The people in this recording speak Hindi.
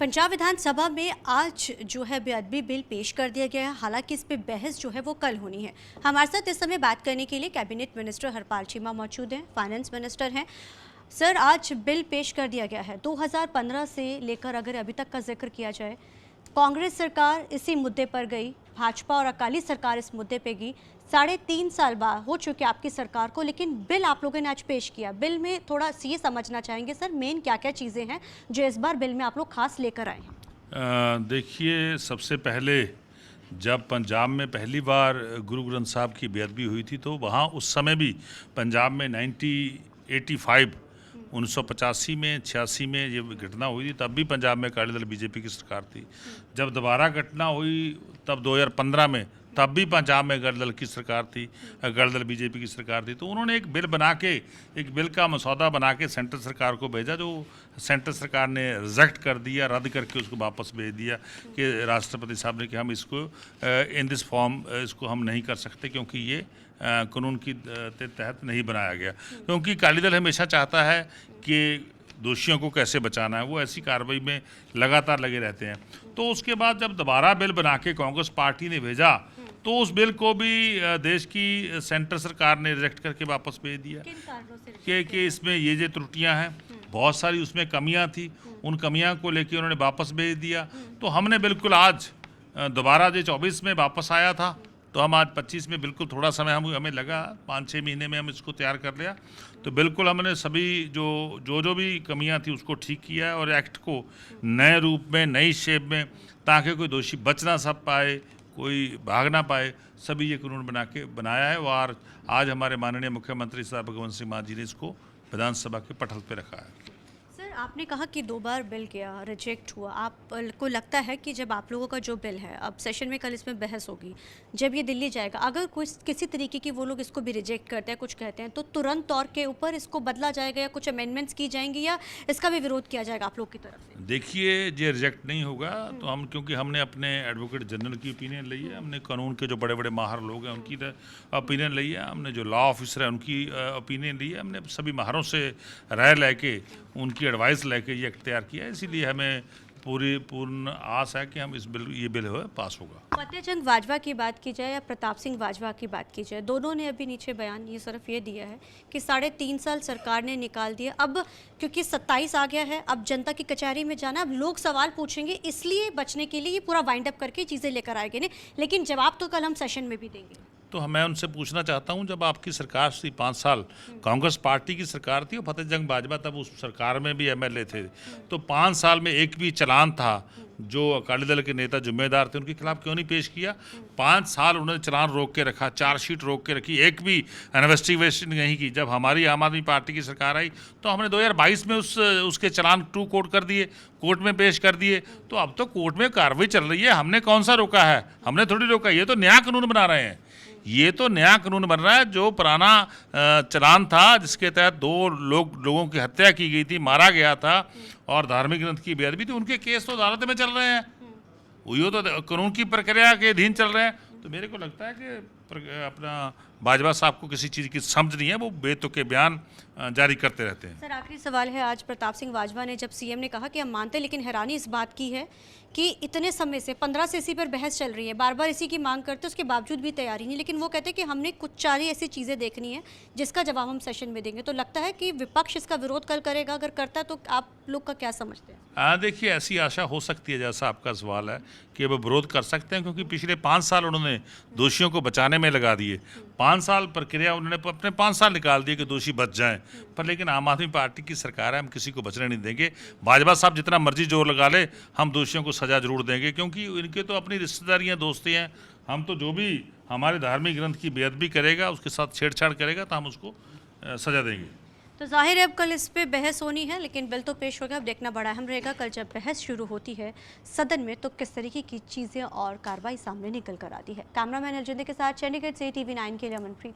पंजाब विधानसभा में आज जो है बेअदबी बिल पेश कर दिया गया है। हालांकि इस पे बहस जो है वो कल होनी है। हमारे साथ इस समय बात करने के लिए कैबिनेट मिनिस्टर हरपाल चीमा मौजूद हैं, फाइनेंस मिनिस्टर हैं। सर, आज बिल पेश कर दिया गया है। 2015 से लेकर अगर अभी तक का जिक्र किया जाए, कांग्रेस सरकार इसी मुद्दे पर गई, भाजपा और अकाली सरकार इस मुद्दे पे गई। 3.5 साल बाद हो चुके आपकी सरकार को, लेकिन बिल आप लोगों ने आज पेश किया। बिल में थोड़ा ये समझना चाहेंगे सर, मेन क्या क्या चीज़ें हैं जो इस बार बिल में आप लोग खास लेकर आए हैं? देखिए, सबसे पहले जब पंजाब में पहली बार गुरु ग्रंथ साहब की बेअदबी हुई थी तो वहाँ उस समय भी पंजाब में 1985 में 86 में ये घटना हुई थी, तब भी पंजाब में अकाली दल बीजेपी की सरकार थी। जब दोबारा घटना हुई तब 2015 में, तब भी पंजाब में अकाली दल की सरकार थी, अकाली दल बीजेपी की सरकार थी। तो उन्होंने एक बिल बना के, एक बिल का मसौदा बना के सेंट्रल सरकार को भेजा, जो सेंट्रल सरकार ने रिजेक्ट कर दिया, रद्द करके उसको वापस भेज दिया कि राष्ट्रपति साहब ने कि हम इसको इन दिस फॉर्म इसको हम नहीं कर सकते, क्योंकि ये कानून की तहत नहीं बनाया गया। क्योंकि अकाली दल हमेशा चाहता है कि दोषियों को कैसे बचाना है, वो ऐसी कार्रवाई में लगातार लगे रहते हैं। तो उसके बाद जब दोबारा बिल बना के कांग्रेस पार्टी ने भेजा तो उस बिल को भी देश की सेंट्रल सरकार ने रिजेक्ट करके वापस भेज दिया कि इसमें ये जो त्रुटियां हैं, बहुत सारी उसमें कमियां थी, उन कमियां को लेके उन्होंने वापस भेज दिया। तो हमने बिल्कुल आज दोबारा जो 24 में वापस आया था, तो हम आज 25 में बिल्कुल थोड़ा समय हमें लगा, 5-6 महीने में हम इसको तैयार कर लिया। तो बिल्कुल हमने सभी जो भी कमियां थी उसको ठीक किया है और एक्ट को नए रूप में, नई शेप में, ताकि कोई दोषी बच ना सब पाए, कोई भाग ना पाए, सभी ये कानून बना के बनाया है। और आज हमारे माननीय मुख्यमंत्री साहब भगवंत सिंह मान जी ने इसको विधानसभा के पटल पे रखा है। आपने कहा कि 2 बार बिल गया, रिजेक्ट हुआ। आपको लगता है कि जब आप लोगों का जो बिल है, अब सेशन में कल इसमें बहस होगी, जब ये दिल्ली जाएगा, अगर कोई किसी तरीके की वो लोग इसको भी रिजेक्ट करते हैं, कुछ कहते हैं, तो तुरंत तौर के ऊपर इसको बदला जाएगा या कुछ अमेंडमेंट्स की जाएंगी या इसका भी विरोध किया जाएगा आप लोग की तरफ से? देखिए, ये रिजेक्ट नहीं होगा तो हम, क्योंकि हमने अपने एडवोकेट जनरल की ओपिनियन ली है, हमने कानून के जो बड़े बड़े माहिर लोग हैं उनकी ओपिनियन ली है, हमने जो लॉ ऑफिसर है उनकी ओपिनियन ली है, हमने सभी माहिरों से राय लेके, उनकी एडवाइस लेके ये तैयार किया है। इसीलिए हमें पूर्ण आस है कि हम ये बिल पास होगा। फतेह जंग बाजवा की बात की जाए या प्रताप सिंह बाजवा की बात की जाए, दोनों ने अभी नीचे बयान ये सिर्फ ये दिया है कि 3.5 साल सरकार ने निकाल दिया। अब क्योंकि 27 आ गया है, अब जनता की कचहरी में जाना, अब लोग सवाल पूछेंगे, इसलिए बचने के लिए ये पूरा वाइंड अप करके चीज़ें लेकर आएंगे नहीं, लेकिन जवाब तो कल हम सेशन में भी देंगे। तो मैं उनसे पूछना चाहता हूं, जब आपकी सरकार थी 5 साल, कांग्रेस पार्टी की सरकार थी और फतेह जंग बाजवा तब उस सरकार में भी एमएलए थे, तो 5 साल में एक भी चालान था जो अकाली दल के नेता जिम्मेदार थे उनके खिलाफ क्यों नहीं पेश किया? 5 साल उन्होंने चालान रोक के रखा, चार्जशीट रोक के रखी, एक भी इन्वेस्टिगेशन नहीं की। जब हमारी आम आदमी पार्टी की सरकार आई तो हमने 2022 में उसके चालान टू कोर्ट कर दिए, कोर्ट में पेश कर दिए। तो अब तो कोर्ट में कार्रवाई चल रही है, हमने कौन सा रोका है? हमने थोड़ी रोका। ये तो नया कानून बना रहे हैं, ये तो नया कानून बन रहा है। जो पुराना चालान था जिसके तहत 2 लोगों की हत्या की गई थी, मारा गया था और धार्मिक ग्रंथ की बेअदबी थी, उनके केस तो अदालत में चल रहे हैं, वो तो कानून की प्रक्रिया के अधीन चल रहे हैं। तो मेरे को लगता है कि अपना बाजवा साहब को किसी चीज़ की समझ नहीं है, वो बेतुके बयान जारी करते रहते हैं। सर, आखिरी सवाल है। आज प्रताप सिंह बाजवा ने, जब सीएम ने कहा कि हम मानते हैं, लेकिन हैरानी इस बात की है कि इतने समय से 15 से इसी पर बहस चल रही है, बार बार इसी की मांग करते, उसके बावजूद भी तैयारी नहीं, लेकिन वो कहते हैं कि हमने कुछ 4 ऐसी चीज़ें देखनी है जिसका जवाब हम सेशन में देंगे। तो लगता है कि विपक्ष इसका विरोध कल करेगा, अगर करता है तो आप लोग का क्या समझते हैं? देखिए, ऐसी आशा हो सकती है, जैसा आपका सवाल है कि वो विरोध कर सकते हैं, क्योंकि पिछले 5 साल उन्होंने दोषियों को बचाने में लगा दिए। 5 साल प्रक्रिया उन्होंने अपने 5 साल निकाल दिए कि दोषी बच जाएं, पर लेकिन आम आदमी पार्टी की सरकार है, हम किसी को बचने नहीं देंगे। बाजवा साहब जितना मर्जी जोर लगा ले, हम दोषियों को सजा जरूर देंगे, क्योंकि इनके तो अपनी रिश्तेदारियाँ, दोस्ती हैं। हम तो जो भी हमारे धार्मिक ग्रंथ की बेअदबी करेगा, उसके साथ छेड़छाड़ करेगा, तो हम उसको सजा देंगे। तो जाहिर है अब कल इस पे बहस होनी है, लेकिन बिल तो पेश हो गया। अब देखना बड़ा अहम रहेगा कल जब बहस शुरू होती है सदन में, तो किस तरीके की चीज़ें और कार्रवाई सामने निकल कर आती है। कैमरामैन अलजिंदे के साथ चंडीगढ़ से TV9 के लिए अमनप्रीत।